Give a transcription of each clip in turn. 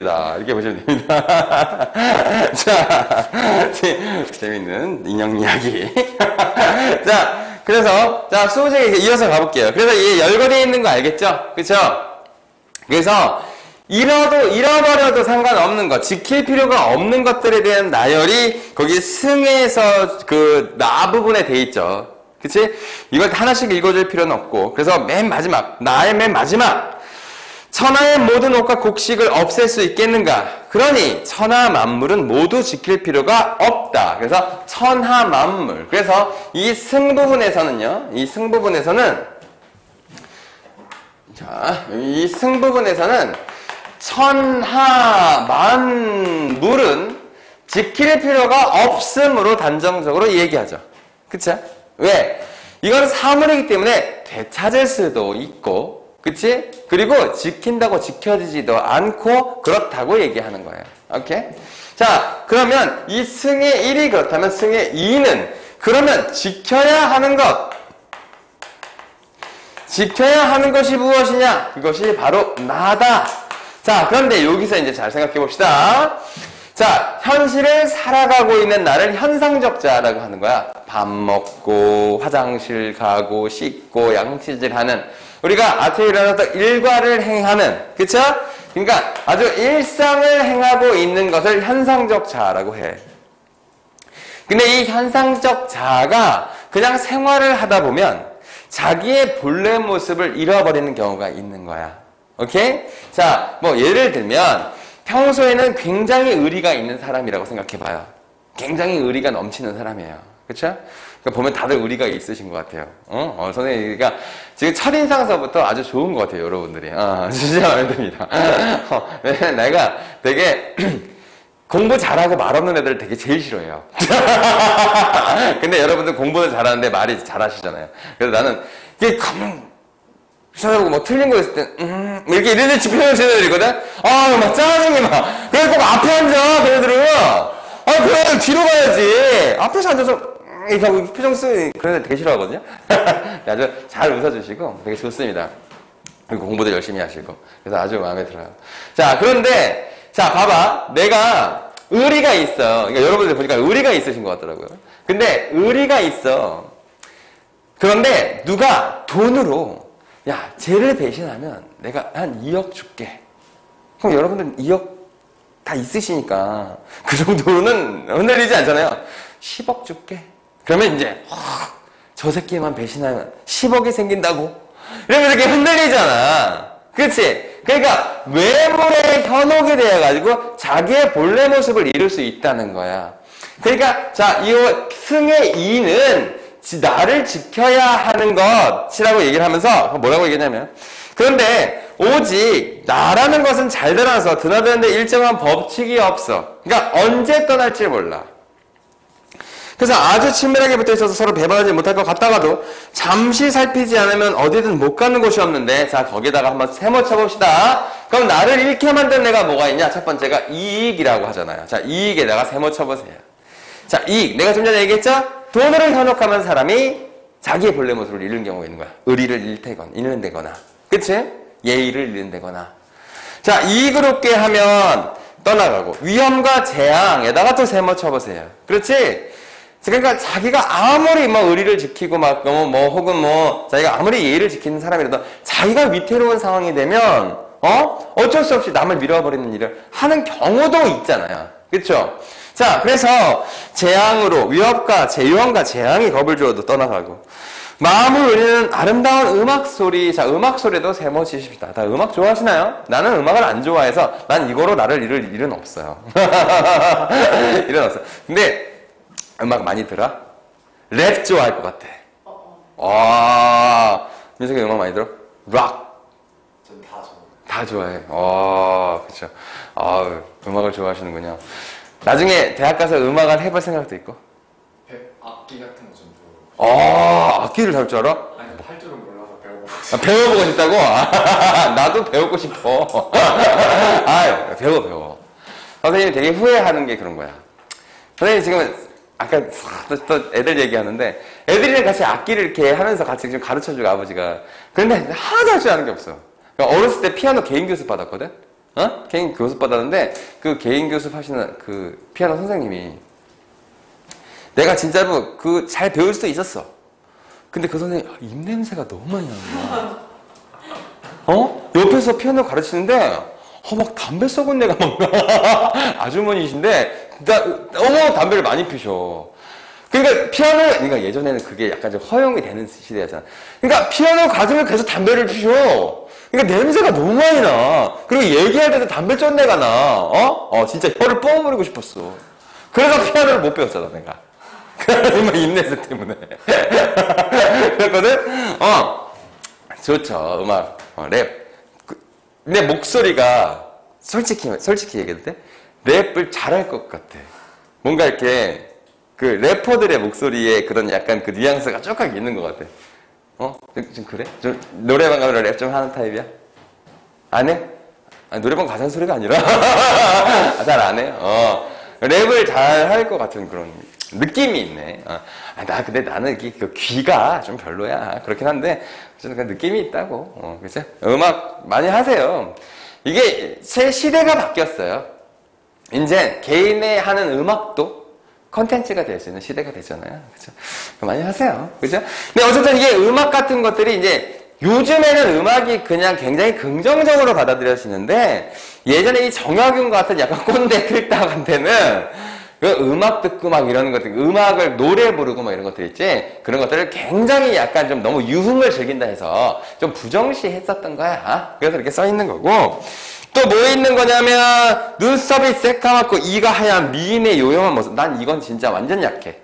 이렇게 보시면 됩니다. 자, 재밌는 인형 이야기. 자, 그래서, 자, 수호제에 이어서 가볼게요. 그래서 이 열거리에 있는 거 알겠죠? 그쵸? 그래서, 잃어버려도 상관없는 것, 지킬 필요가 없는 것들에 대한 나열이 거기 승에서 그 나 부분에 돼 있죠. 그치? 이걸 하나씩 읽어줄 필요는 없고. 그래서 맨 마지막, 나의 맨 마지막, 천하의 모든 옷과 곡식을 없앨 수 있겠는가? 그러니 천하 만물은 모두 지킬 필요가 없다. 그래서 천하 만물. 그래서 이 승 부분에서는요. 이 승 부분에서는 자, 이 승 부분에서는 천하 만물은 지킬 필요가 없음으로 단정적으로 얘기하죠. 그쵸? 왜? 이건 사물이기 때문에 되찾을 수도 있고 그치? 그리고 지킨다고 지켜지지도 않고 그렇다고 얘기하는 거예요. 오케이? 자, 그러면 이 승의 1이 그렇다면 승의 2는 그러면 지켜야 하는 것. 지켜야 하는 것이 무엇이냐? 그것이 바로 나다. 자, 그런데 여기서 이제 잘 생각해 봅시다. 자, 현실을 살아가고 있는 나를 현상적자라고 하는 거야. 밥 먹고, 화장실 가고, 씻고, 양치질하는 우리가 아침에 일어나서 일과를 행하는, 그쵸? 그러니까 아주 일상을 행하고 있는 것을 현상적 자아라고 해. 근데 이 현상적 자아가 그냥 생활을 하다 보면 자기의 본래 모습을 잃어버리는 경우가 있는 거야. 오케이? 자, 뭐 예를 들면 평소에는 굉장히 의리가 있는 사람이라고 생각해봐요. 굉장히 의리가 넘치는 사람이에요. 그쵸? 그러니까 보면 다들 의리가 있으신 것 같아요. 선생님, 그러니까 지금 첫인상서부터 아주 좋은 것 같아요, 여러분들이. 진짜 마음에 듭니다. 내가 되게 공부 잘하고 말 없는 애들 되게 제일 싫어해요. 근데 여러분들 공부는 잘하는데 말이 잘하시잖아요. 그래서 나는 이게 가만 시험해보고 뭐 틀린 거 있을 땐 이렇게 이런 표현을 쓰는 애들이거든. 막 짜증이 막. 그래서 꼭 앞에 앉아, 걔네들은. 그래 뒤로 가야지. 앞에서 앉아서 이렇게 하고 표정 쓰는 그런 애들 되게 싫어하거든요. 아주 잘 웃어주시고 되게 좋습니다. 그리고 공부도 열심히 하시고. 그래서 아주 마음에 들어요. 자, 그런데 자, 봐봐. 내가 의리가 있어. 그러니까 여러분들 보니까 의리가 있으신 것 같더라고요. 근데 의리가 있어. 그런데 누가 돈으로 야, 쟤를 배신하면 내가 한 2억 줄게. 그럼 여러분들 2억 다 있으시니까 그 정도는 흔들리지 않잖아요. 10억 줄게. 그러면 이제 저 새끼만 배신하면 10억이 생긴다고. 이러면 이렇게 흔들리잖아. 그렇지? 그러니까 외모에 현혹이 되어가지고 자기의 본래 모습을 잃을 수 있다는 거야. 그러니까 자, 이 승의 2는 나를 지켜야 하는 것이라고 얘기를 하면서 뭐라고 얘기하냐면 그런데 오직 나라는 것은 잘 드러나서 드러나는데 일정한 법칙이 없어. 그러니까 언제 떠날지 몰라. 그래서 아주 친밀하게 붙어있어서 서로 배반하지 못할 것 같다가도 잠시 살피지 않으면 어디든 못 가는 곳이 없는데 자 거기다가 한번 세모쳐봅시다. 그럼 나를 잃게 만든 내가 뭐가 있냐? 첫 번째가 이익이라고 하잖아요. 자 이익에다가 세모쳐보세요. 자 이익 내가 좀 전에 얘기했죠? 돈으로 현혹하면 사람이 자기의 본래 모습을 잃는 경우가 있는 거야. 의리를 잃는다거나 그치? 예의를 잃는다거나 자 이익을 얻게 하면 떠나가고 위험과 재앙에다가 또 세모쳐보세요. 그렇지? 그러니까 자기가 아무리 뭐 의리를 지키고 막 혹은 자기가 아무리 예의를 지키는 사람이라도 자기가 위태로운 상황이 되면 어쩔 수 없이 남을 밀어버리는 일을 하는 경우도 있잖아요. 그렇죠? 자, 그래서 재앙으로 위협과 재앙이 겁을 주어도 떠나가고 마음을 울리는 아름다운 음악 소리. 자, 음악 소리도 세모치십시다. 다 음악 좋아하시나요? 나는 음악을 안 좋아해서 난 이거로 나를 잃을 일은 없어요. 일은 없어요. 근데 음악 많이 들어? 랩 좋아할 것 같아. 민석이 음악 많이 들어? 락? 전 다 좋아해요. 다 좋아해. 그쵸. 음악을 좋아하시는군요. 나중에 대학 가서 음악을 해볼 생각도 있고? 악기 같은 거 좀 배워보고. 악기를 할 줄 알아? 아니, 할 줄은 몰라서 배워보고. 배워보고 싶다고? 나도 배우고 싶어. 배워. 선생님이 되게 후회하는 게 그런 거야. 선생님 지금 아까 또 애들 얘기하는데 애들이랑 같이 악기를 이렇게 하면서 같이 좀 가르쳐주고 아버지가 그런데 하나도 할 줄 아는 게 없어. 그러니까 어렸을 때 피아노 개인 교습 받았거든? 개인 교습 받았는데, 그 개인 교습 하시는 그 피아노 선생님이, 내가 진짜로 잘 배울 수도 있었어. 근데 그 선생님이, 입냄새가 너무 많이 나는 거야. 옆에서 피아노 가르치는데, 막 담배 썩은 내가 막 나. 아주머니이신데, 너무 담배를 많이 피셔. 그러니까 그러니까 예전에는 그게 약간 좀 허용이 되는 시대였잖아. 그러니까 피아노 가수면 계속 담배를 피셔. 그러니까 냄새가 너무 많이 나. 그리고 얘기할 때도 담배 쩐내가 나. 진짜 혀를 뻥 무리고 싶었어. 그래서 피아노를 못 배웠잖아, 내가. 입냄새 때문에. 그랬거든? 좋죠. 음악, 랩. 내 목소리가, 솔직히 얘기해도 돼? 랩을 잘할 것 같아. 뭔가 이렇게, 그 래퍼들의 목소리에 그런 약간 그 뉘앙스가 조금 있는 것 같아. 좀 그래? 좀 노래방 가면 랩 좀 하는 타입이야? 안 해? 아니, 노래방 가자는 소리가 아니라 잘 안 해? 랩을 잘 할 것 같은 그런 느낌이 있네. 근데 나는 그 귀가 좀 별로야. 그렇긴 한데 저는 그 느낌이 있다고. 그죠? 음악 많이 하세요. 이게 새 시대가 바뀌었어요. 이제 개인의 하는 음악도 컨텐츠가 될 수 있는 시대가 됐잖아요. 그죠? 많이 하세요. 그죠? 근데 어쨌든 이게 음악 같은 것들이 이제 요즘에는 음악이 그냥 굉장히 긍정적으로 받아들여지는데 예전에 이 정약용 같은 약간 꼰대 틀딱한테는 그 음악 듣고 막 이러는 것들, 음악을 노래 부르고 막 이런 것들 있지? 그런 것들을 굉장히 약간 좀 너무 유흥을 즐긴다 해서 좀 부정시했었던 거야. 그래서 이렇게 써 있는 거고. 또 뭐 있는 거냐면 눈썹이 새까맣고 이가 하얀 미인의 요염한 모습. 난 이건 진짜 완전 약해.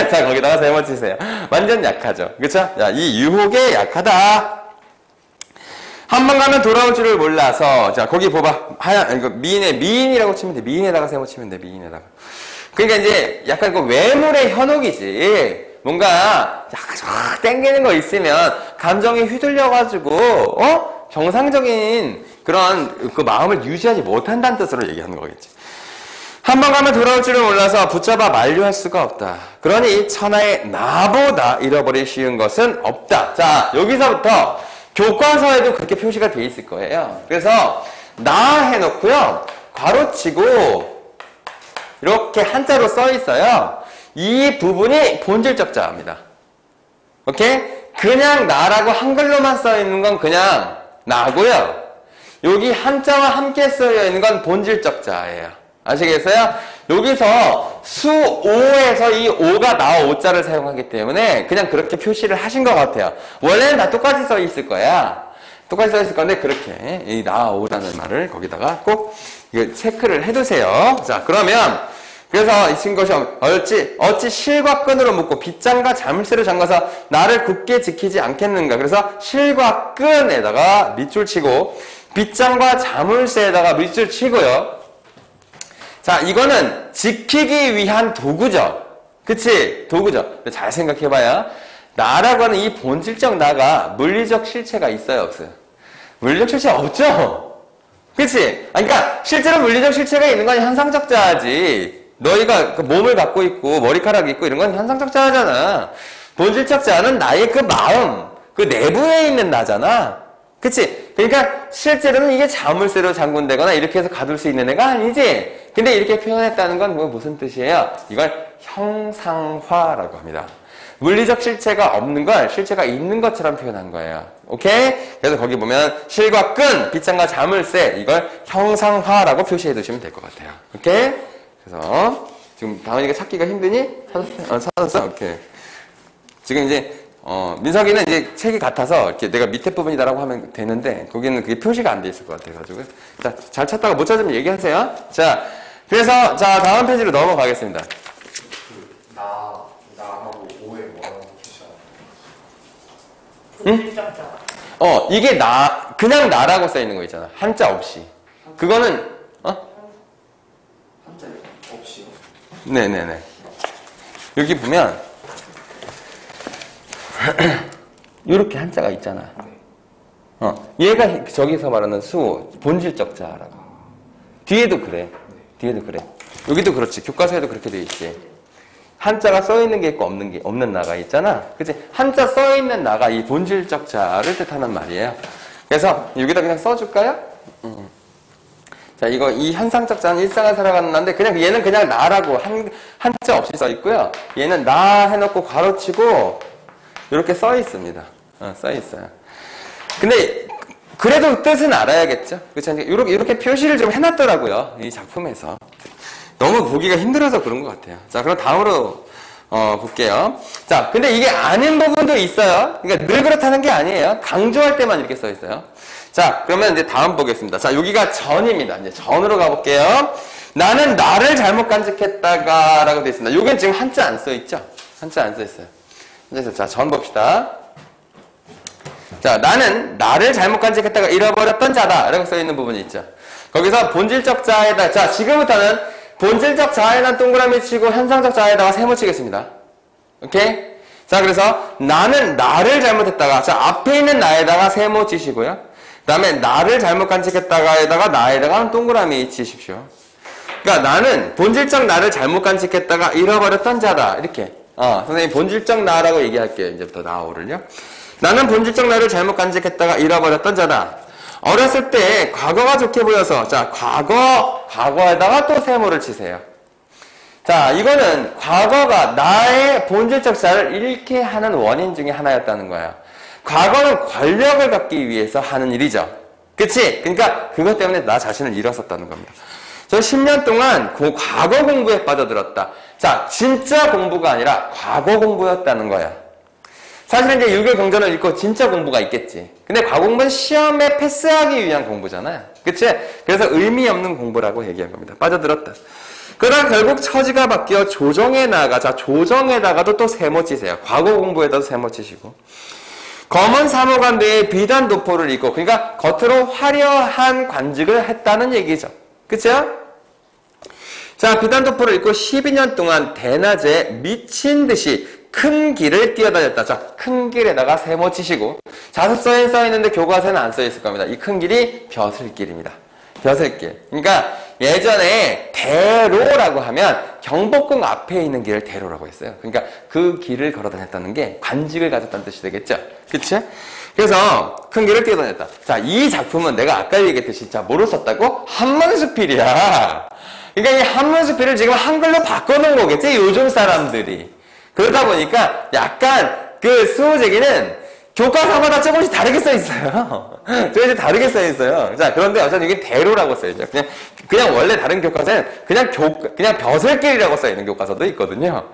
자, 거기다가 세번 치세요. 완전 약하죠. 그쵸? 자, 이 유혹에 약하다. 한 번 가면 돌아올 줄을 몰라서. 자, 거기 봐봐. 이거 미인이라고 치면 돼. 미인에다가 세번 치면 돼. 미인에다가. 그러니까 이제 약간 그 외모의 현혹이지. 뭔가 약간 쫙 땡기는 거 있으면 감정이 휘둘려가지고, 정상적인 그런 그 마음을 유지하지 못한다는 뜻으로 얘기하는 거겠지. 한 번 가면 돌아올 줄을 몰라서 붙잡아 만류할 수가 없다. 그러니 천하에 나보다 잃어버리기 쉬운 것은 없다. 자, 여기서부터 교과서에도 그렇게 표시가 돼 있을 거예요. 그래서 나 해놓고요. 괄호치고 이렇게 한자로 써 있어요. 이 부분이 본질적 자입니다. 오케이? 그냥 나라고 한글로만 써 있는 건 그냥 나고요. 여기 한자와 함께 쓰여 있는 건 본질적 자예요. 아시겠어요? 여기서 수오에서 이 오가 나 오자를 사용하기 때문에 그냥 그렇게 표시를 하신 것 같아요. 원래는 다 똑같이 써 있을 거야. 똑같이 써 있을 건데 그렇게 이 나 오라는 말을 거기다가 꼭 이거 체크를 해두세요. 자, 그러면 그래서 이 친것이 어찌 실과 끈으로 묶고 빗장과 자물쇠로 잠가서 나를 굳게 지키지 않겠는가. 그래서 실과 끈에다가 밑줄 치고 빗장과 자물쇠에다가 밑줄 치고요. 자, 이거는 지키기 위한 도구죠. 그치? 도구죠. 잘 생각해봐야 나라고 하는 이 본질적 나가 물리적 실체가 있어요, 없어요? 물리적 실체 없죠? 그치? 그러니까 실제로 물리적 실체가 있는 건 현상적 자아지. 너희가 그 몸을 갖고 있고 머리카락이 있고 이런 건 현상적 자아잖아. 본질적 자아는 나의 그 마음, 그 내부에 있는 나잖아. 그치? 그러니까 실제로는 이게 자물쇠로 잠근다거나 이렇게 해서 가둘 수 있는 애가 아니지. 근데 이렇게 표현했다는 건 무슨 뜻이에요? 이걸 형상화라고 합니다. 물리적 실체가 없는 걸 실체가 있는 것처럼 표현한 거예요. 오케이? 그래서 거기 보면 실과 끈, 빗장과 자물쇠 이걸 형상화라고 표시해 두시면 될 것 같아요. 오케이? 그래서 지금 다은이가 찾기가 힘드니? 찾았어? 찾았어? 오케이. 지금 이제 민석이는 이제 책이 같아서 이렇게 내가 밑에 부분이다라고 하면 되는데 거기는 그게 표시가 안 돼 있을 것 같아가지고 자, 잘 찾다가 못 찾으면 얘기하세요. 자, 그래서 자 다음 페이지로 넘어가겠습니다. 나하고 오에 뭐라고 표시하는 응? 이게 그냥 나라고 써 있는 거 있잖아. 한자 없이. 그거는 한자 없이요? 네네네. 여기 보면 이렇게 한자가 있잖아. 얘가 저기서 말하는 수 본질적 자라고. 뒤에도 그래. 뒤에도 그래. 여기도 그렇지. 교과서에도 그렇게 돼 있지. 한자가 써 있는 게 있고 없는 나가 있잖아. 그치? 한자 써 있는 나가 이 본질적 자를 뜻하는 말이에요. 그래서 여기다 그냥 써줄까요? 자, 이 현상적 자는 일상을 살아가는 나인데, 얘는 그냥 나라고 한자 없이 써 있고요. 얘는 나 해놓고 괄호치고, 이렇게 써 있습니다. 써 있어요. 근데, 그래도 뜻은 알아야겠죠? 그쵸? 이렇게 표시를 좀 해놨더라고요. 이 작품에서. 너무 보기가 힘들어서 그런 것 같아요. 자, 그럼 다음으로, 볼게요. 자, 근데 이게 아닌 부분도 있어요. 그러니까 늘 그렇다는 게 아니에요. 강조할 때만 이렇게 써 있어요. 자, 그러면 이제 다음 보겠습니다. 자, 여기가 전입니다. 이제 전으로 가볼게요. 나는 나를 잘못 간직했다가 라고 되어 있습니다. 요건 지금 한자 안 써 있죠? 한자 안 써 있어요. 그래서 자, 전 봅시다. 자, 나는 나를 잘못 간직했다가 잃어버렸던 자다 라고 써 있는 부분이 있죠. 거기서 본질적 자에다, 자, 지금부터는 본질적 자에다 동그라미 치고 현상적 자에다가 세모 치겠습니다. 오케이? 자, 그래서 나는 나를 잘못했다가, 자, 앞에 있는 나에다가 세모 치시고요. 그 다음에 나를 잘못 간직했다가에다가 나에다가 동그라미 치십시오. 그러니까 나는 본질적 나를 잘못 간직했다가 잃어버렸던 자다. 이렇게. 선생님 본질적 나라고 얘기할게요. 이제부터 나오를요. 나는 본질적 나를 잘못 간직했다가 잃어버렸던 자다. 어렸을 때 과거가 좋게 보여서, 자, 과거에다가 또 세모를 치세요. 자, 이거는 과거가 나의 본질적 자를 잃게 하는 원인 중에 하나였다는 거예요. 과거는 권력을 갖기 위해서 하는 일이죠. 그치? 그러니까 그것 때문에 나 자신을 잃었었다는 겁니다. 저 10년 동안 과거 공부에 빠져들었다. 자, 진짜 공부가 아니라 과거 공부였다는 거야. 사실은 이제 6.25 경전을 읽고 진짜 공부가 있겠지. 근데 과거 공부는 시험에 패스하기 위한 공부잖아요. 그치? 그래서 의미 없는 공부라고 얘기한 겁니다. 빠져들었다. 그러다 결국 처지가 바뀌어 조정에 나아가. 자, 조정에다가도 또 세모 치세요. 과거 공부에다도 세모 치시고. 검은 사모관대에 비단 도포를 입고, 그러니까 겉으로 화려한 관직을 했다는 얘기죠. 그쵸? 자, 비단 도포를 입고 12년 동안 대낮에 미친 듯이 큰 길을 뛰어다녔다. 자, 큰 길에다가 세모 치시고, 자습서에 써있는데 교과서에는 안 써있을 겁니다. 이 큰 길이 벼슬길입니다. 벼슬길. 그러니까 예전에 대로라고 하면 경복궁 앞에 있는 길을 대로라고 했어요. 그러니까 그 길을 걸어 다녔다는 게 관직을 가졌다는 뜻이 되겠죠. 그치? 그래서 큰 길을 뛰어다녔다. 자, 이 작품은 내가 아까 얘기했듯이, 자, 뭐로 썼다고? 한문수필이야. 그러니까 이 한문수필을 지금 한글로 바꿔놓은 거겠지, 요즘 사람들이. 그러다 보니까 약간 그 수호제기는 교과서마다 조금씩 다르게 써 있어요. 조금씩 다르게 써 있어요. 자, 그런데 어차피 이게 대로라고 써 있죠. 그냥 원래 다른 교과서는 그냥 벼슬길이라고 써 있는 교과서도 있거든요.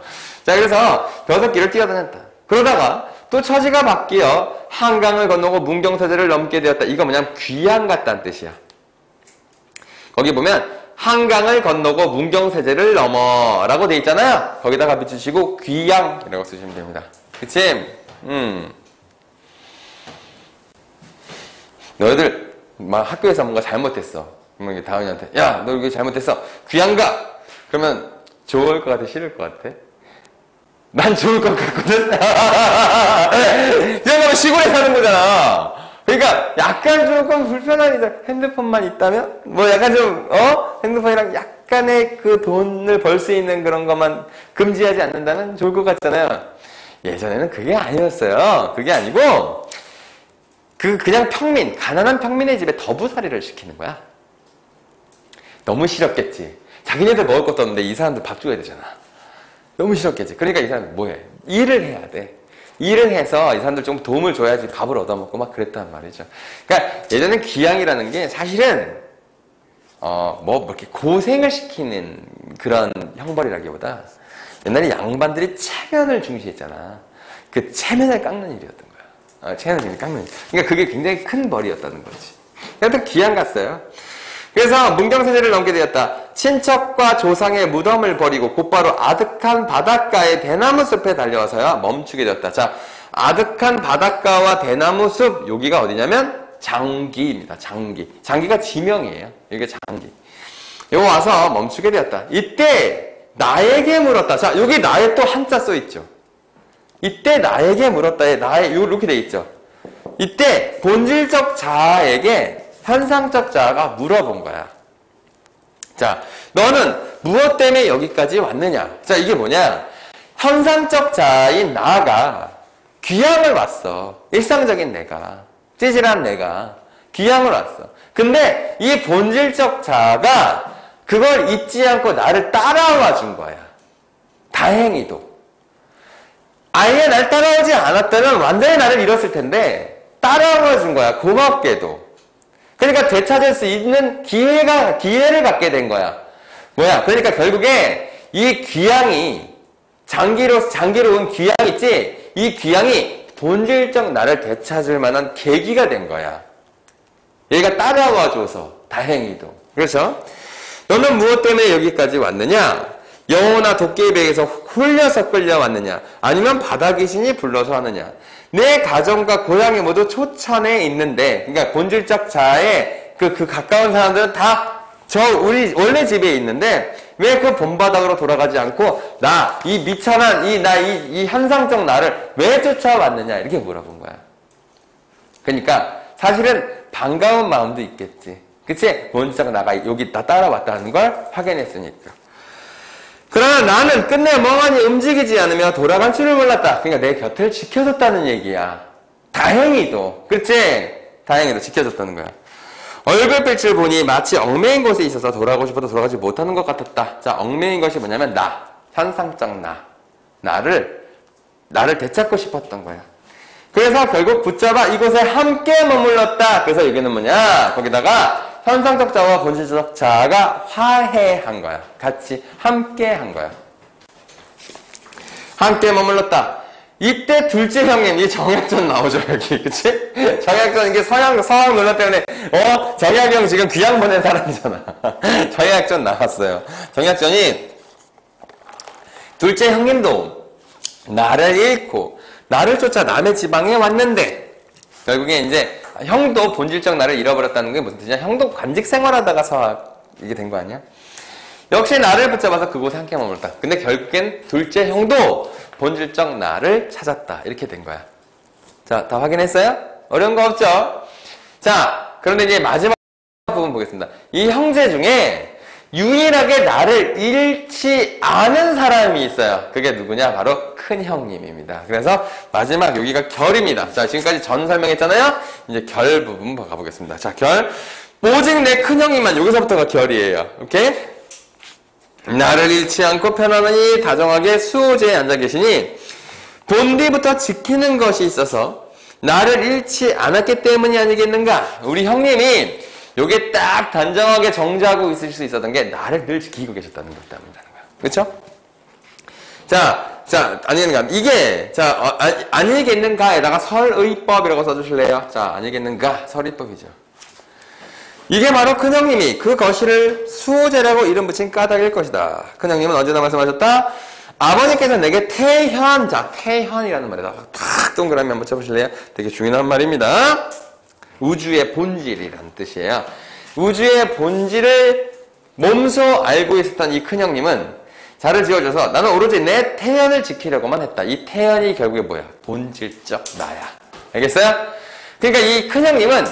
자, 그래서 벼슬길을 뛰어다녔다. 그러다가 또 처지가 바뀌어 한강을 건너고 문경세제를 넘게 되었다. 이거 뭐냐면 귀양 갔다는 뜻이야. 거기 보면 한강을 건너고 문경세제를 넘어 라고 돼 있잖아요. 거기다가 붙이시고 귀양이라고 쓰시면 됩니다. 그치? 너희들 막 학교에서 뭔가 잘못했어. 그러면 다은이한테, 야, 너 이거 잘못했어. 귀양 가. 그러면 좋을 것 같아, 싫을 것 같아? 난 좋을 것 같거든. 그냥 시골에 사는 거잖아. 그러니까 약간 조금 불편한 핸드폰만 있다면, 뭐 약간 좀 핸드폰이랑 약간의 그 돈을 벌 수 있는 그런 것만 금지하지 않는다면 좋을 것 같잖아요. 예전에는 그게 아니었어요. 그게 아니고 그냥 평민, 가난한 평민의 집에 더부살이를 시키는 거야. 너무 싫었겠지. 자기네들 먹을 것도 없는데 이 사람들 밥 줘야 되잖아. 너무 싫었겠지. 그러니까 이 사람들 뭐해? 일을 해야 돼. 일을 해서 이 사람들 좀 도움을 줘야지 밥을 얻어먹고 막 그랬단 말이죠. 그러니까 예전엔 귀양이라는 게 사실은 뭐 이렇게 고생을 시키는 그런 형벌이라기보다 옛날에 양반들이 체면을 중시했잖아. 그 체면을 깎는 일이었던 거야. 체면을 깎는 일. 그러니까 그게 굉장히 큰 벌이었다는 거지. 그래서 귀양 갔어요. 그래서 문경세제를 넘게 되었다. 친척과 조상의 무덤을 버리고 곧바로 아득한 바닷가의 대나무 숲에 달려와서야 멈추게 되었다. 자, 아득한 바닷가와 대나무 숲, 여기가 어디냐면 장기입니다. 장기. 장기가 지명이에요. 이게 장기. 여기 와서 멈추게 되었다. 이때 나에게 물었다. 자, 여기 나에 또 한자 써 있죠. 이때 나에게 물었다에 나에 이렇게 돼 있죠. 이때 본질적 자아에게 현상적 자아가 물어본 거야. 자, 너는 무엇 때문에 여기까지 왔느냐? 자, 이게 뭐냐? 현상적 자아인 나가 귀양을 왔어. 일상적인 내가, 찌질한 내가 귀양을 왔어. 근데 이 본질적 자아가 그걸 잊지 않고 나를 따라와 준 거야. 다행히도. 아예 날 따라오지 않았다면 완전히 나를 잃었을 텐데 따라와 준 거야. 고맙게도. 그러니까 되찾을 수 있는 기회를 갖게 된 거야. 뭐야? 그러니까 결국에 이 귀향이 장기로운 귀향 있지? 이 귀향이 본질적 나를 되찾을 만한 계기가 된 거야. 얘가 따라와줘서 다행히도. 그렇죠? 너는 무엇 때문에 여기까지 왔느냐? 여호나 도깨비 베개에서 홀려서 끌려왔느냐? 아니면 바다 귀신이 불러서 하느냐? 내 가정과 고향이 모두 초천에 있는데, 그러니까 본질적 자아의 그 가까운 사람들은 다 우리 원래 집에 있는데 왜 그 본바닥으로 돌아가지 않고 이 미천한 이 현상적 나를 왜 쫓아왔느냐? 이렇게 물어본 거야. 그러니까 사실은 반가운 마음도 있겠지. 그치? 본질적 나가 여기 나 따라왔다는 걸 확인했으니까. 그러나 나는 끝내 멍하니 움직이지 않으며 돌아간 줄을 몰랐다. 그러니까 내 곁을 지켜줬다는 얘기야. 다행히도. 그렇지? 다행히도 지켜줬다는 거야. 얼굴빛을 보니 마치 얽매인 곳에 있어서 돌아가고 싶어도 돌아가지 못하는 것 같았다. 자, 얽매인 것이 뭐냐면 현상적 나를 되찾고 싶었던 거야. 그래서 결국 붙잡아 이곳에 함께 머물렀다. 그래서 여기는 뭐냐? 거기다가 현상적 자아와 본질적 자아가 화해한 거야. 같이 함께 한 거야. 함께 머물렀다. 이때 둘째 형님, 이 정약전 나오죠, 여기. 그치? 정약전, 이게 서양 논란 때문에, 정약이 형 지금 귀향 보낸 사람이잖아. 정약전 나왔어요. 정약전이, 둘째 형님도 나를 잃고, 나를 쫓아 남의 지방에 왔는데, 결국에 이제, 형도 본질적 나를 잃어버렸다는 게 무슨 뜻이냐? 형도 관직 생활하다가 이게 된 거 아니야? 역시 나를 붙잡아서 그곳에 함께 머물렀다. 근데 결국엔 둘째 형도 본질적 나를 찾았다. 이렇게 된 거야. 자, 다 확인했어요? 어려운 거 없죠? 자, 그런데 이제 마지막 부분 보겠습니다. 이 형제 중에 유일하게 나를 잃지 않은 사람이 있어요. 그게 누구냐? 바로 큰 형님입니다. 그래서 마지막 여기가 결입니다. 자, 지금까지 전 설명했잖아요? 이제 결 부분 가보겠습니다. 자, 결. 오직 내 큰 형님만 여기서부터가 결이에요. 오케이? 나를 잃지 않고 편안하니 다정하게 수호제에 앉아 계시니 본디부터 지키는 것이 있어서 나를 잃지 않았기 때문이 아니겠는가? 우리 형님이 요게 딱 단정하게 정지하고 있을 수 있었던 게 나를 늘 지키고 계셨다는 것 때문이라는 거야. 그렇죠? 자, 아니겠는가? 이게 아니겠는가에다가 설의법이라고 써주실래요? 자, 아니겠는가? 설의법이죠. 이게 바로 큰형님이 그 거실을 수호제라고 이름 붙인 까닭일 것이다. 큰형님은 언제나 말씀하셨다. 아버님께서 내게 태현이라는 말에다가 탁 동그라미 한번 쳐보실래요? 되게 중요한 말입니다. 우주의 본질이라는 뜻이에요. 우주의 본질을 몸소 알고 있었던 이 큰형님은 자를 지어줘서 나는 오로지 내 태현을 지키려고만 했다. 이 태현이 결국에 뭐야? 본질적 나야. 알겠어요? 그러니까 이 큰형님은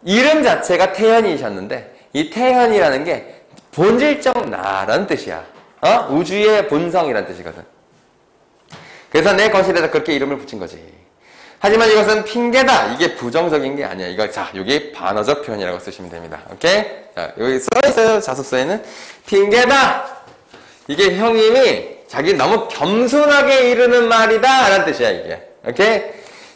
이름 자체가 태현이셨는데 이 태현이라는 게 본질적 나라는 뜻이야. 우주의 본성이라는 뜻이거든. 그래서 내 거실에다 그렇게 이름을 붙인 거지. 하지만 이것은 핑계다. 이게 부정적인 게 아니야. 여기 반어적 표현이라고 쓰시면 됩니다. 오케이? 자, 여기 써있어요. 자습서에는. 핑계다. 이게 형님이 자기 너무 겸손하게 이르는 말이다. 라는 뜻이야, 이게. 오케이?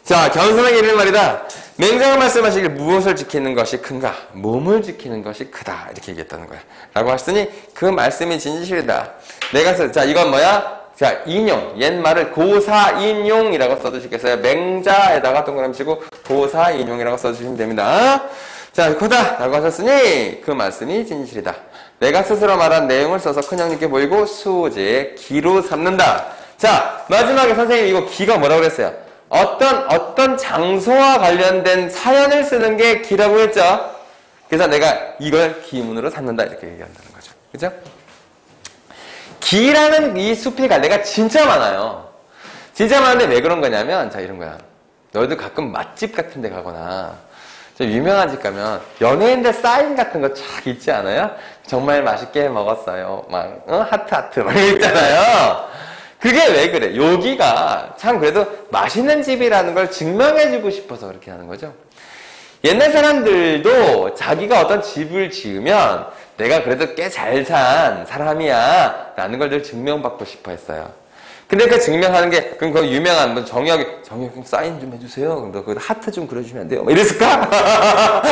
자, 겸손하게 이르는 말이다. 맹장을 말씀하시길 무엇을 지키는 것이 큰가? 몸을 지키는 것이 크다. 이렇게 얘기했다는 거야. 라고 하시더니 그 말씀이 진실이다. 자, 이건 뭐야? 자, 인용. 옛말을 고사인용이라고 써주시겠어요? 맹자에다가 동그라미 치고 고사인용이라고 써주시면 됩니다. 자, 크다. 라고 하셨으니 그 말씀이 진실이다. 내가 스스로 말한 내용을 써서 큰형님께 보이고 수호제의 기로 삼는다. 자, 마지막에 선생님 이거 기가 뭐라고 그랬어요? 어떤 장소와 관련된 사연을 쓰는 게 기라고 했죠? 그래서 내가 이걸 기문으로 삼는다. 이렇게 얘기한다는 거죠. 그죠? 기라는 이 수필 갈래가 진짜 많아요. 진짜 많은데 왜 그런 거냐면, 자, 이런 거야. 너희들 가끔 맛집 같은 데 가거나, 좀 유명한 집 가면 연예인들 사인 같은 거 쫙 있지 않아요? 정말 맛있게 먹었어요. 막, 하트, 막 이거 있잖아요. 그게 왜 그래? 여기가 참 그래도 맛있는 집이라는 걸 증명해주고 싶어서 그렇게 하는 거죠. 옛날 사람들도 자기가 어떤 집을 지으면 내가 그래도 꽤 잘 산 사람이야 라는 걸 늘 증명받고 싶어 했어요. 근데 그 증명하는 게, 그럼 그 유명한 뭐 정혁이 사인 좀 해주세요. 그럼 너 거기다 하트 좀 그려주면 안 돼요? 뭐 이랬을까?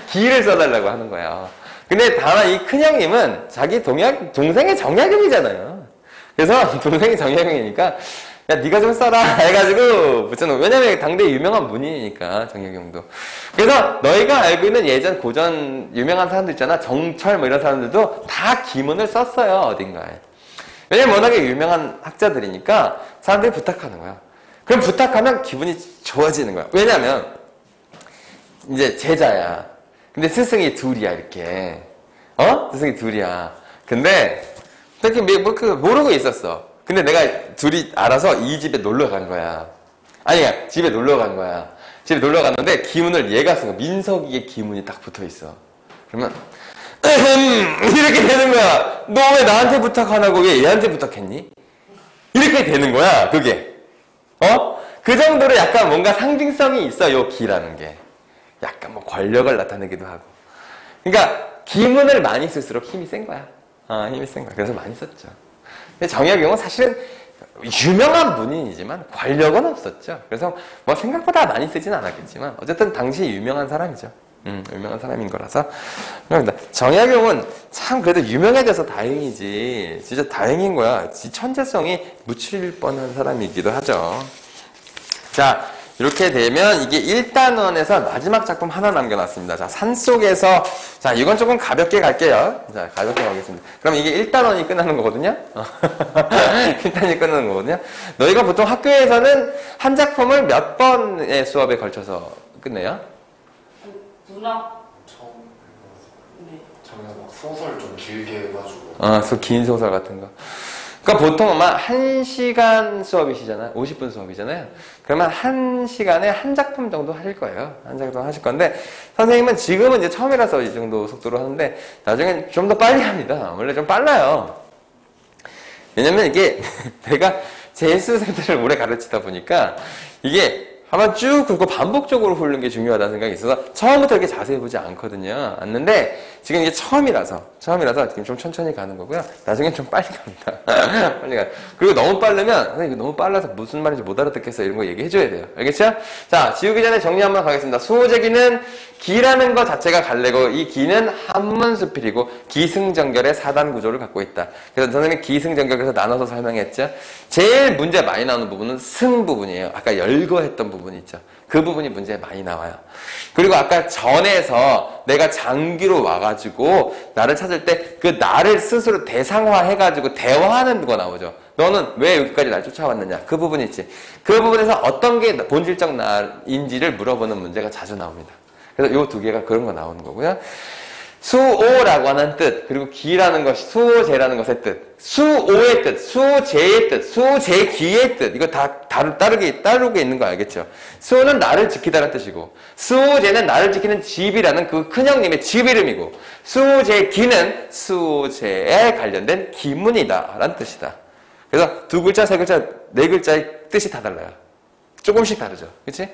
기를 써달라고 하는 거예요. 근데 다만 이 큰형님은 자기 동생의 정약용이잖아요. 그래서 동생이 정약용이니까 야, 네가 좀 써라 해가지고 붙여놓은. 왜냐면 당대 유명한 문인이니까 정약용도. 그래서 너희가 알고 있는 예전 고전 유명한 사람들 있잖아. 정철 뭐 이런 사람들도 다 기문을 썼어요, 어딘가에. 왜냐면 워낙에 유명한 학자들이니까 사람들이 부탁하는 거야. 그럼 부탁하면 기분이 좋아지는 거야. 왜냐면 이제 제자야. 근데 스승이 둘이야, 이렇게. 스승이 둘이야. 근데 특히 모르고 있었어. 근데 내가 둘이 알아서 이 집에 놀러 간 거야. 아니야, 집에 놀러 간 거야. 집에 놀러 갔는데 기문을 얘가 쓴 거야. 민석이의 기문이 딱 붙어 있어. 그러면 이렇게 되는 거야. 너 왜 나한테 부탁 안 하고 왜 얘한테 부탁했니? 이렇게 되는 거야, 그게. 그 정도로 약간 뭔가 상징성이 있어, 요 기라는 게. 약간 뭐 권력을 나타내기도 하고. 그러니까 기문을 많이 쓸수록 힘이 센 거야. 힘이 센 거야. 그래서 많이 썼죠. 근데 정약용은 사실은 유명한 문인이지만 권력은 없었죠. 그래서 뭐 생각보다 많이 쓰진 않았겠지만 어쨌든 당시 유명한 사람이죠. 유명한 사람인 거라서. 정약용은 참 그래도 유명해져서 다행이지. 진짜 다행인 거야. 천재성이 묻힐 뻔한 사람이기도 하죠. 자, 이렇게 되면 이게 1단원에서 마지막 작품 하나 남겨놨습니다. 자, 산속에서. 자, 이건 조금 가볍게 갈게요. 자, 가볍게 가겠습니다. 그럼 이게 1단원이 끝나는 거거든요? 1단원이 끝나는 거거든요? 너희가 보통 학교에서는 한 작품을 몇 번의 수업에 걸쳐서 끝내요? 문학. 네. 저는 막 소설 좀 길게 해가지고. 긴 소설 같은 거. 그러니까 보통 아마 1시간 수업이시잖아요. 50분 수업이잖아요. 그러면 1시간에 한 작품 정도 하실 거예요. 한 작품 하실 건데, 선생님은 지금은 이제 처음이라서 이 정도 속도로 하는데, 나중엔 좀 더 빨리 합니다. 원래 좀 빨라요. 왜냐면 이게, 내가 제 수생들을 오래 가르치다 보니까, 이게 한번 쭉 긁고 반복적으로 훑는 게 중요하다는 생각이 있어서 처음부터 이렇게 자세히 보지 않거든요. 않는데 지금 이게 처음이라서 지금 좀 천천히 가는 거고요. 나중엔 좀 빨리 갑니다. 빨리 가. 그리고 너무 빠르면 선생님 이거 너무 빨라서 무슨 말인지 못 알아듣겠어 이런 거 얘기해줘야 돼요. 알겠죠? 자, 지우기 전에 정리 한번 가겠습니다. 수호제기는 기라는 것 자체가 갈래고 이 기는 한문수필이고 기승전결의 4단 구조를 갖고 있다. 그래서 선생님이 기승전결에서 나눠서 설명했죠. 제일 문제 많이 나오는 부분은 승 부분이에요. 아까 열거했던 부분 있죠. 그 부분이 문제에 많이 나와요. 그리고 아까 전에서 내가 장기로 와가지고 나를 찾을 때 그 나를 스스로 대상화해가지고 대화하는 거 나오죠. 너는 왜 여기까지 날 쫓아왔느냐. 그 부분이 있지. 그 부분에서 어떤 게 본질적 나인지를 물어보는 문제가 자주 나옵니다. 그래서 요 두 개가 그런 거 나오는 거고요. 수오라고 하는 뜻, 그리고 기라는 것이 수오제라는 것의 뜻, 수오의 뜻, 수제의 뜻, 수제기의 뜻, 이거 다 따르게 있는 거 알겠죠? 수오는 나를 지키다는 뜻이고, 수오제는 나를 지키는 집이라는 그 큰형님의 집 이름이고, 수제기는 수오제에 관련된 기문이다 라는 뜻이다. 그래서 두 글자, 세 글자, 네 글자의 뜻이 다 달라요. 조금씩 다르죠. 그치?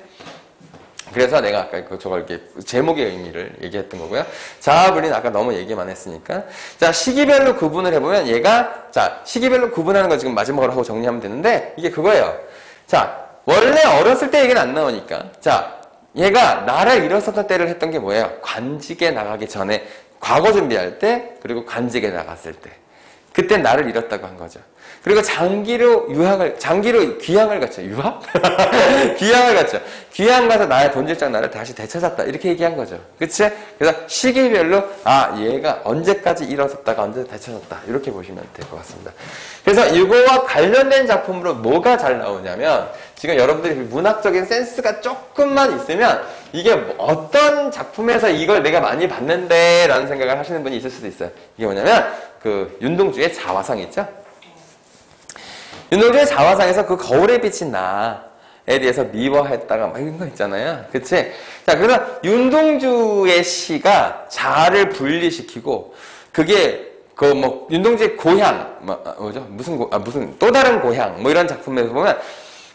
그래서 내가 아까 저걸 이렇게 제목의 의미를 얘기했던 거고요. 자아분리는 아까 너무 얘기만 했으니까. 자, 시기별로 구분을 해보면 얘가, 자, 시기별로 구분하는 거 지금 마지막으로 하고 정리하면 되는데, 이게 그거예요. 자, 원래 어렸을 때 얘기는 안 나오니까. 자, 얘가 나를 잃었었던 때를 했던 게 뭐예요? 관직에 나가기 전에, 과거 준비할 때, 그리고 관직에 나갔을 때. 그때 나를 잃었다고 한 거죠. 그리고 장기로 귀향을 갔죠. 유학? 귀향을 갔죠. 귀향 가서 나의 본질적 나를 다시 되찾았다. 이렇게 얘기한 거죠. 그치? 그래서 시기별로, 얘가 언제까지 일어섰다가 언제 되찾았다. 이렇게 보시면 될 것 같습니다. 그래서 이거와 관련된 작품으로 뭐가 잘 나오냐면, 지금 여러분들이 문학적인 센스가 조금만 있으면, 이게 어떤 작품에서 이걸 내가 많이 봤는데, 라는 생각을 하시는 분이 있을 수도 있어요. 이게 뭐냐면, 윤동주의 자화상 있죠? 윤동주의 자화상에서 그 거울에 비친 나에 대해서 미워했다가 막 이런 거 있잖아요. 그치? 자, 그래서 윤동주의 시가 자아를 분리시키고, 그게, 윤동주의 고향, 무슨 또 다른 고향, 이런 작품에서 보면,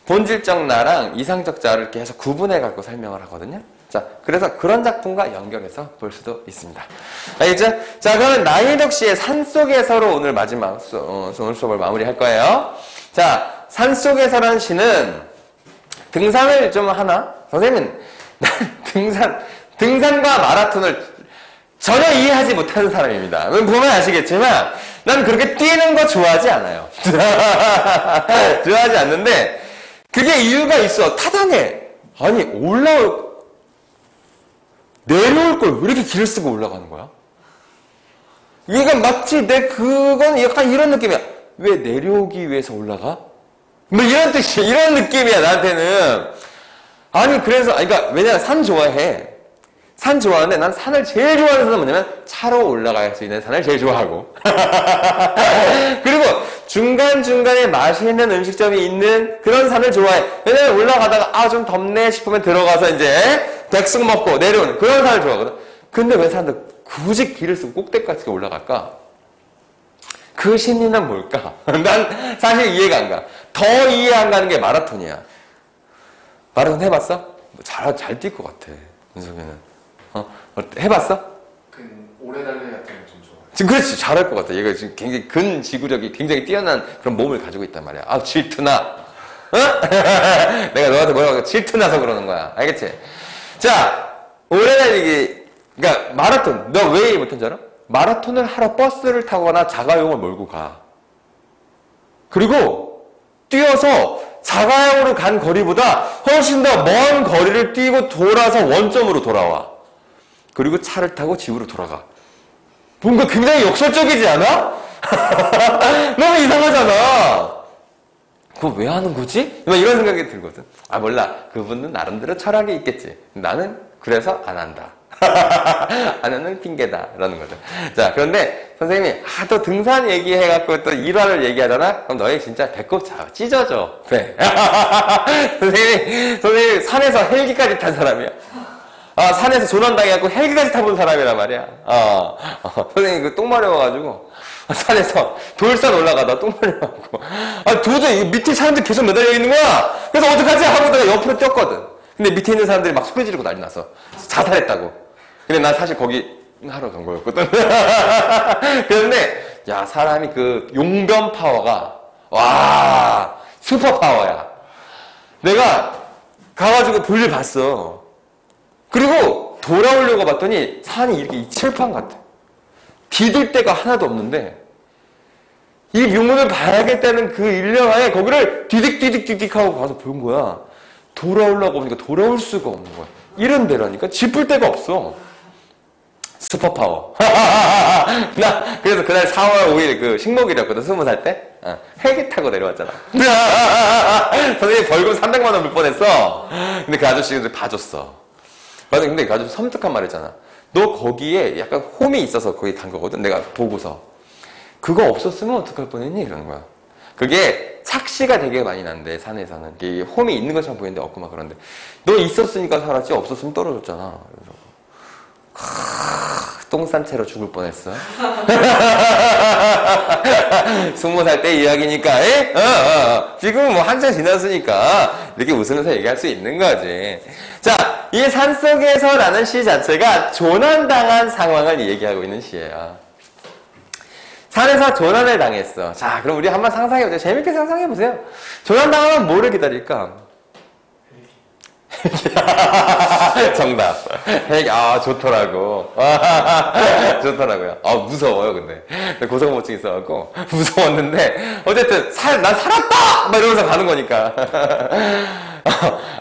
본질적 나랑 이상적 자아를 이렇게 해서 구분해갖고 설명을 하거든요. 자, 그래서 그런 작품과 연결해서 볼 수도 있습니다. 알겠죠? 자, 그러면 나인덕 씨의 산속에서로 오늘 마지막 오늘 수업을 마무리할 거예요. 자, 산속에서라는 시는 등산을 좀 하나? 선생님은 등산과 마라톤을 전혀 이해하지 못하는 사람입니다. 보면 아시겠지만 난 그렇게 뛰는 거 좋아하지 않아요. 좋아하지 않는데 그게 이유가 있어. 타당해. 아니 내려올 걸 왜 이렇게 길을 쓰고 올라가는 거야? 이게 마치 그건 약간 이런 느낌이야. 왜 내려오기 위해서 올라가? 뭐 이런 뜻이야. 이런 느낌이야 나한테는. 아니 그러니까 왜냐면 산 좋아해. 산 좋아하는데 난 산을 제일 좋아하는 산은 뭐냐면 차로 올라갈 수 있는 산을 제일 좋아하고 그리고 중간중간에 맛있는 음식점이 있는 그런 산을 좋아해. 왜냐면 올라가다가 좀 덥네 싶으면 들어가서 이제 백숙 먹고 내려오는 그런 산을 좋아하거든. 근데 왜 사람들 굳이 길을 쓰고 꼭대기까지 올라갈까? 그 심리는 뭘까? 난 사실 이해가 안 가. 더 이해 안 가는 게 마라톤이야. 마라톤 해봤어? 잘 뛸 것 같아 윤석이는. 해봤어? 오래 달려야 되는 좀 좋아요. 지금 그렇지 잘할 것 같아. 얘가 지금 굉장히 근지구력이 굉장히 뛰어난 그런 몸을 가지고 있단 말이야. 질투나. 어? 내가 너한테 뭐라고 질투나서 그러는 거야. 알겠지? 자, 오래 달리기. 그러니까 마라톤. 너 왜 이해 못한 줄 알아? 마라톤을 하러 버스를 타거나 자가용을 몰고 가. 그리고 뛰어서 자가용으로 간 거리보다 훨씬 더 먼 거리를 뛰고 돌아서 원점으로 돌아와. 그리고 차를 타고 집으로 돌아가. 뭔가 굉장히 역설적이지 않아? 너무 이상하잖아. 그거 왜 하는 거지? 이런 생각이 들거든. 몰라. 그분은 나름대로 철학이 있겠지. 나는 그래서 안 한다. 안 하는 핑계다. 라는 거죠. 자, 그런데 선생님이 또 등산 얘기해갖고 또 일화를 얘기하잖아? 그럼 너희 진짜 배꼽 찢어져. 네. 선생님이 산에서 헬기까지 탄 사람이야. 산에서 조난당해갖고 헬기까지 타본 사람이란 말이야. 선생님 그 똥 마려워가지고 산에서 돌산 올라가다 똥 마려워갖고 도저히 밑에 사람들 계속 매달려 있는 거야. 그래서 어떡하지 하고 내가 옆으로 뛰었거든. 근데 밑에 있는 사람들이 막 소리 지르고 난리 났어. 자살했다고. 근데 난 사실 거기 하러 간 거였거든. 그런데 야 사람이 그 용변 파워가 와 슈퍼 파워야. 내가 가가지고 볼일 봤어. 그리고 돌아오려고 봤더니 산이 이렇게 칠판 같아. 디딜 데가 하나도 없는데 이 유물을 봐야겠다는 그 일념하에 거기를 디딕 하고 가서 본 거야. 돌아오려고 보니까 돌아올 수가 없는 거야. 이런 데라니까 짚을 데가 없어. 슈퍼파워. 나 그래서 그날 4월 5일 그 식목일이었거든. 20살 때. 헬기 타고 내려왔잖아. 선생님 벌금 300만 원 물 뻔했어. 근데 그 아저씨가 봐줬어. 맞아. 근데 그 아저씨 섬뜩한 말 했잖아. 너 거기에 약간 홈이 있어서 거기 간 거거든. 내가 보고서. 그거 없었으면 어떡할 뻔했니? 이러는 거야. 그게 착시가 되게 많이 난대, 산에서는. 이게 홈이 있는 것처럼 보이는데 없고 막 그런데. 너 있었으니까 살았지, 없었으면 떨어졌잖아. 그래서. 똥 싼 채로 죽을 뻔했어. 20살 때 이야기니까, 지금은 뭐 한참 지났으니까 이렇게 웃으면서 얘기할 수 있는 거지. 자, 이 산속에서라는 시 자체가 조난당한 상황을 얘기하고 있는 시예요. 산에서 조난을 당했어. 자, 그럼 우리 한번 상상해보세요. 재밌게 상상해보세요. 조난당하면 뭐를 기다릴까? 정답. 헬기, 좋더라고. 좋더라고요. 무서워요, 근데. 고소공포증 있어갖고, 무서웠는데, 어쨌든, 난 살았다! 막 이러면서 가는 거니까.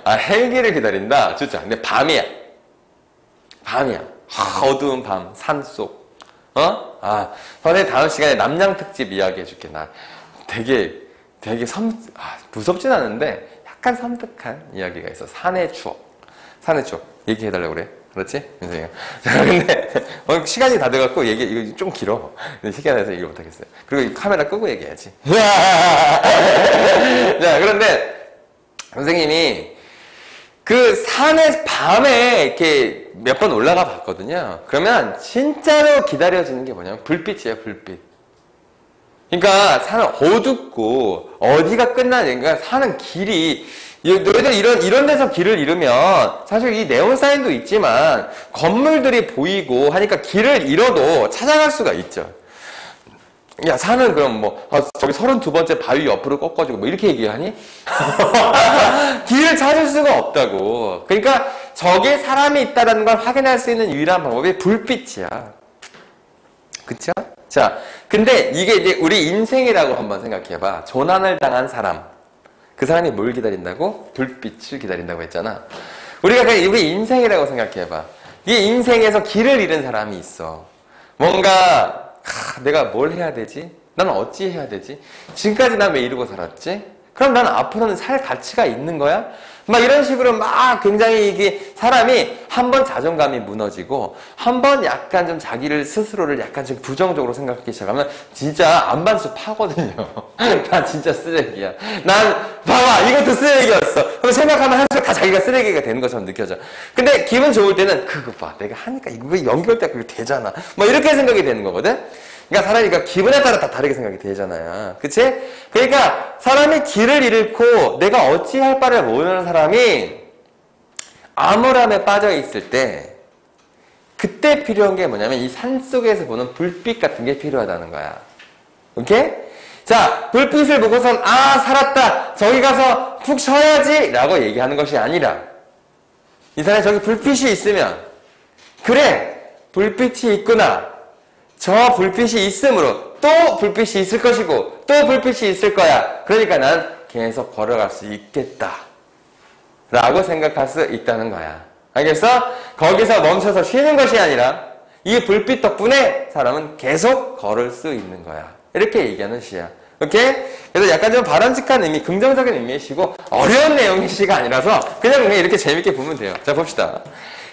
헬기를 기다린다? 좋죠. 근데 밤이야. 어두운 밤, 산속. 선생님 다음 시간에 남양 특집 이야기 해줄게. 나 되게 무섭진 않은데, 약간 섬뜩한 이야기가 있어. 산의 추억. 얘기해달라고 그래. 그렇지? 윤성이가. 자, 근데, 시간이 다 돼갖고 이거 좀 길어. 시간에서 얘기 못하겠어요. 그리고 카메라 끄고 얘기해야지. 자, 그런데, 선생님이 그 산에 밤에 이렇게 몇 번 올라가 봤거든요. 그러면 진짜로 기다려지는 게 뭐냐면 불빛이에요, 불빛. 그러니까 산은 어둡고 어디가 끝나냐. 그러니까 산은 길이 너희들 이런 데서 길을 잃으면 사실 이 네온사인도 있지만 건물들이 보이고 하니까 길을 잃어도 찾아갈 수가 있죠. 야, 산은 그럼 뭐, 저기 32번째 바위 옆으로 꺾어주고 뭐 이렇게 얘기하니? 길을 찾을 수가 없다고. 그러니까 저기에 사람이 있다는 걸 확인할 수 있는 유일한 방법이 불빛이야. 그쵸? 자, 근데 이게 이제 우리 인생이라고 한번 생각해봐. 조난을 당한 사람. 그 사람이 뭘 기다린다고? 불빛을 기다린다고 했잖아. 우리가 그냥 우리 인생이라고 생각해봐. 이 인생에서 길을 잃은 사람이 있어. 뭔가 내가 뭘 해야 되지? 나는 어찌 해야 되지? 지금까지 난 왜 이러고 살았지? 그럼 난 앞으로는 살 가치가 있는 거야? 막 이런 식으로 막 굉장히 이게 사람이 한 번 자존감이 무너지고 한 번 약간 좀 자기를 스스로를 약간 좀 부정적으로 생각하기 시작하면 진짜 안반수 파거든요. 나 진짜 쓰레기야. 난 봐봐 이것도 쓰레기였어. 그럼 생각하면 할수록 다 자기가 쓰레기가 되는 것처럼 느껴져. 근데 기분 좋을 때는 그거 봐 내가 하니까 이거 왜 연결돼 그게 되잖아. 뭐 이렇게 생각이 되는 거거든. 그러니까 사람이 기분에 따라 다 다르게 생각이 되잖아요. 그치? 그러니까 사람이 길을 잃고 내가 어찌할 바를 모르는 사람이 암울함에 빠져 있을 때 그때 필요한 게 뭐냐면 이 산속에서 보는 불빛 같은 게 필요하다는 거야. 오케이? 자, 불빛을 보고선 아 살았다. 저기 가서 푹 쉬어야지 라고 얘기하는 것이 아니라 이 사람이 저기 불빛이 있으면 그래 불빛이 있구나. 저 불빛이 있으므로 또 불빛이 있을 것이고 또 불빛이 있을 거야. 그러니까 난 계속 걸어갈 수 있겠다 라고 생각할 수 있다는 거야. 알겠어? 거기서 멈춰서 쉬는 것이 아니라 이 불빛 덕분에 사람은 계속 걸을 수 있는 거야. 이렇게 얘기하는 시야. 오케이? 그래서 약간 좀 바람직한 의미, 긍정적인 의미의 시고 어려운 내용의 시가 아니라서 그냥 이렇게 재밌게 보면 돼요. 자 봅시다.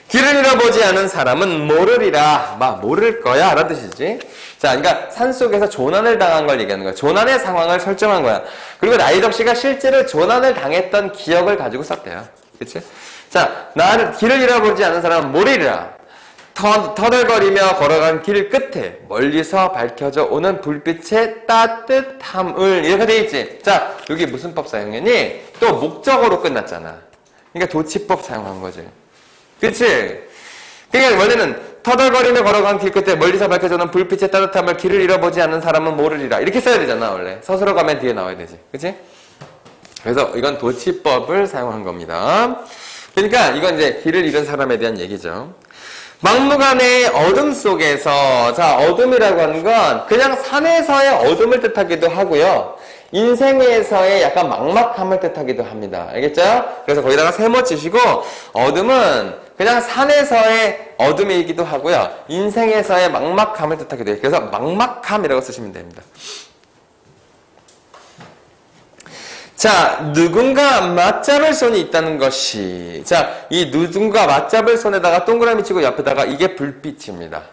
길을 잃어보지 않은 사람은 모르리라. 모를 거야. 라는 뜻이지. 자, 그러니까 산속에서 조난을 당한 걸 얘기하는 거야. 조난의 상황을 설정한 거야. 그리고 나이덕 씨가 실제로 조난을 당했던 기억을 가지고 썼대요. 그치? 자, 길을 잃어보지 않은 사람은 모르리라. 터덜거리며 걸어간 길 끝에 멀리서 밝혀져 오는 불빛의 따뜻함을 이렇게 돼 있지. 자, 여기 무슨 법 사용했니? 또 목적어로 끝났잖아. 그러니까 도치법 사용한 거지. 그치? 그러니까 원래는 터덜거리며 걸어간 길 끝에 멀리서 밝혀져오는 불빛의 따뜻함을 길을 잃어보지 않는 사람은 모르리라. 이렇게 써야 되잖아, 원래. 서술어 가면 뒤에 나와야 되지. 그치? 그래서 이건 도치법을 사용한 겁니다. 그러니까 이건 이제 길을 잃은 사람에 대한 얘기죠. 막무가내의 어둠 속에서, 자, 어둠이라고 하는 건 그냥 산에서의 어둠을 뜻하기도 하고요. 인생에서의 약간 막막함을 뜻하기도 합니다. 알겠죠? 그래서 거기다가 세모 치시고 어둠은 그냥 산에서의 어둠이기도 하고요. 인생에서의 막막함을 뜻하기도 해요. 그래서 막막함이라고 쓰시면 됩니다. 자, 누군가 맞잡을 손이 있다는 것이 자, 이 누군가 맞잡을 손에다가 동그라미 치고 옆에다가 이게 불빛입니다.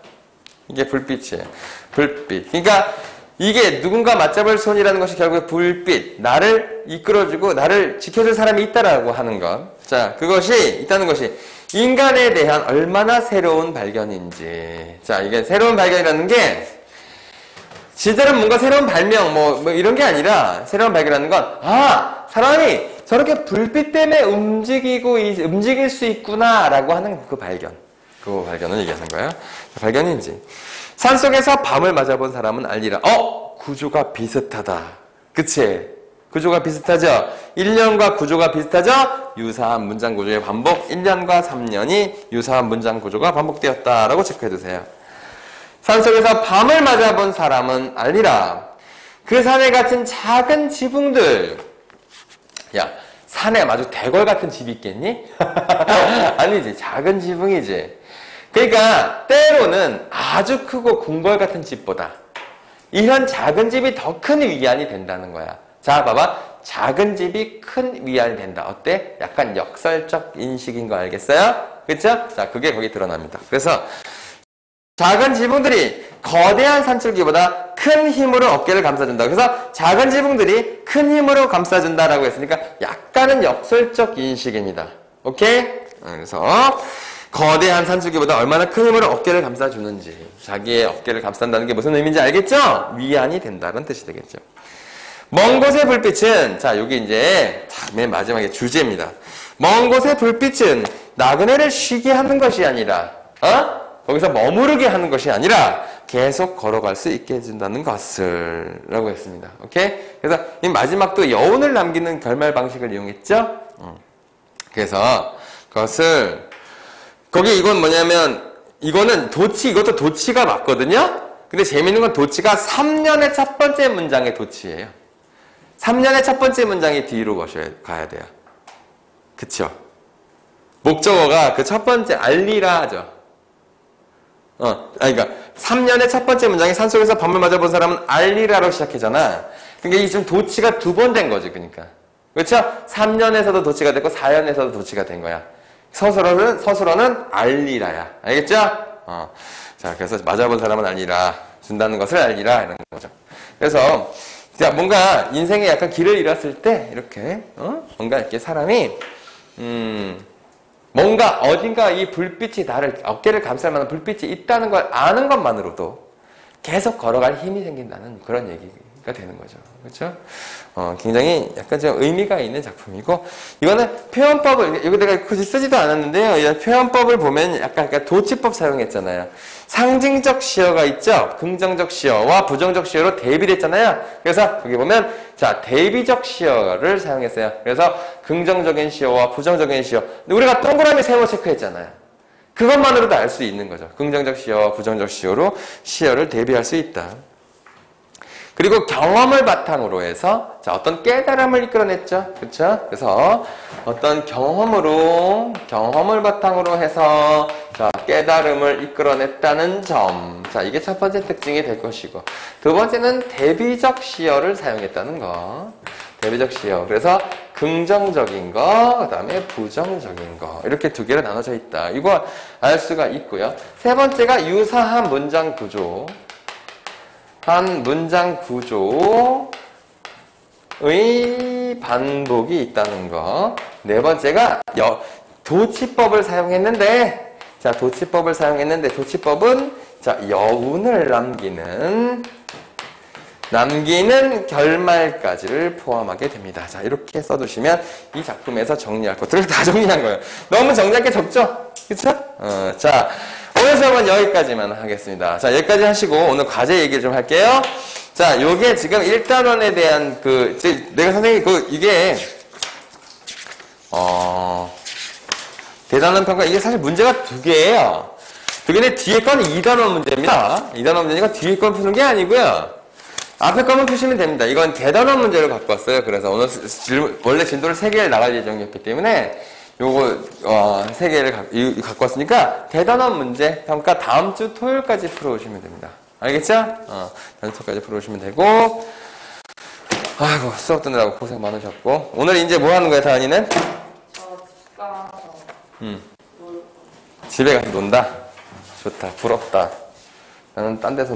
이게 불빛이에요. 불빛. 그러니까 이게 누군가 맞잡을 손이라는 것이 결국 불빛, 나를 이끌어주고 나를 지켜줄 사람이 있다라고 하는 것. 자, 그것이 있다는 것이 인간에 대한 얼마나 새로운 발견인지. 자, 이게 새로운 발견이라는 게 실제로 뭔가 새로운 발명 뭐 이런 게 아니라 새로운 발견이라는 건 사람이 저렇게 불빛 때문에 움직일 수 있구나라고 하는 그 발견. 그 발견을 얘기하는 거예요. 발견인지. 산속에서 밤을 맞아본 사람은 알리라. 구조가 비슷하다. 그치? 구조가 비슷하죠? 1년과 구조가 비슷하죠? 유사한 문장 구조의 반복. 1년과 3년이 유사한 문장 구조가 반복되었다라고 체크해두세요. 산속에서 밤을 맞아본 사람은 알리라. 그 산에 갇힌 작은 지붕들. 야, 산에 아주 대궐 같은 집이 있겠니? 아니지, 작은 지붕이지. 그러니까 때로는 아주 크고 궁궐 같은 집보다 이런 작은 집이 더 큰 위안이 된다는 거야. 자, 봐봐. 작은 집이 큰 위안이 된다. 어때? 약간 역설적 인식인 거 알겠어요? 그쵸? 자, 그게 거기 드러납니다. 그래서 작은 지붕들이 거대한 산줄기보다 큰 힘으로 어깨를 감싸준다. 그래서 작은 지붕들이 큰 힘으로 감싸준다라고 했으니까 약간은 역설적 인식입니다. 오케이? 그래서 거대한 산줄기보다 얼마나 큰 힘으로 어깨를 감싸주는지, 자기의 어깨를 감싼다는 게 무슨 의미인지 알겠죠? 위안이 된다는 뜻이 되겠죠. 먼 곳의 불빛은, 자, 여기 이제, 맨 마지막에 주제입니다. 먼 곳의 불빛은 나그네를 쉬게 하는 것이 아니라, 거기서 머무르게 하는 것이 아니라, 계속 걸어갈 수 있게 해준다는 것을, 라고 했습니다. 오케이? 그래서 이 마지막도 여운을 남기는 결말 방식을 이용했죠? 그래서, 그것을, 거기 이건 뭐냐면, 이것도 도치가 맞거든요? 근데 재밌는 건 도치가 3년의 첫 번째 문장의 도치예요. 3년의 첫 번째 문장이 뒤로 가야 돼요. 그쵸? 목적어가 그 첫 번째 알리라 하죠. 그러니까 3년의 첫 번째 문장이 산속에서 밤을 맞아본 사람은 알리라로 시작하잖아. 그러니까 이 지금 도치가 두 번 된 거지, 그러니까. 그렇죠? 3년에서도 도치가 됐고 4년에서도 도치가 된 거야. 서술어는 알리라야. 알겠죠? 자, 그래서 맞아본 사람은 알리라. 준다는 것을 알리라. 이런 거죠. 그래서, 자, 뭔가 인생에 약간 길을 잃었을 때, 이렇게, 뭔가 이렇게 사람이, 뭔가 어딘가 이 불빛이 나를, 어깨를 감쌀 만한 불빛이 있다는 걸 아는 것만으로도 계속 걸어갈 힘이 생긴다는 그런 얘기가 되는 거죠. 그렇죠? 굉장히 약간 좀 의미가 있는 작품이고, 이거는 표현법을, 이거 내가 굳이 쓰지도 않았는데요. 이 표현법을 보면 약간 도치법 사용했잖아요. 상징적 시어가 있죠? 긍정적 시어와 부정적 시어로 대비됐잖아요. 그래서 여기 보면, 자, 대비적 시어를 사용했어요. 그래서 긍정적인 시어와 부정적인 시어. 우리가 동그라미 세모 체크했잖아요. 그것만으로도 알 수 있는 거죠. 긍정적 시어와 부정적 시어로 시어를 대비할 수 있다. 그리고 경험을 바탕으로 해서, 자, 어떤 깨달음을 이끌어냈죠. 그쵸? 그래서 어떤 경험을 바탕으로 해서, 자, 깨달음을 이끌어냈다는 점. 자, 이게 첫 번째 특징이 될 것이고. 두 번째는 대비적 시어를 사용했다는 거. 대비적 시어. 그래서 긍정적인 거, 그 다음에 부정적인 거. 이렇게 두 개로 나눠져 있다. 이거 알 수가 있고요. 세 번째가 유사한 문장 구조. 한 문장 구조의 반복이 있다는 거. 네 번째가 도치법을 사용했는데, 자, 도치법은, 자, 여운을 남기는 결말까지를 포함하게 됩니다. 자, 이렇게 써두시면 이 작품에서 정리할 것들을 다 정리한 거예요. 너무 정리할 게 적죠? 그쵸? 자, 오늘 수업은 여기까지만 하겠습니다. 자, 여기까지 하시고 오늘 과제 얘기를 좀 할게요. 자, 요게 지금 1단원에 대한 내가 선생님 이게 대단한 평가, 이게 사실 문제가 두 개예요. 두 개인데 뒤에 건 2단원 문제입니다. 2단원 문제니까 뒤에 건 푸는 게 아니고요. 앞에 거만 푸시면 됩니다. 이건 대단원 문제를 갖고 왔어요. 그래서 오늘 원래 진도를 3개를 나갈 예정이었기 때문에 요거 3개를 갖고 왔으니까 대단원 문제 평가 다음 주 토요일까지 풀어오시면 됩니다. 알겠죠? 다음 주 토요일까지 풀어오시면 되고, 아이고 수업 듣느라고 고생 많으셨고, 오늘 이제 뭐 하는 거야, 다은이는? 집 가서 집에 가서 논다. 좋다. 부럽다. 나는 딴 데서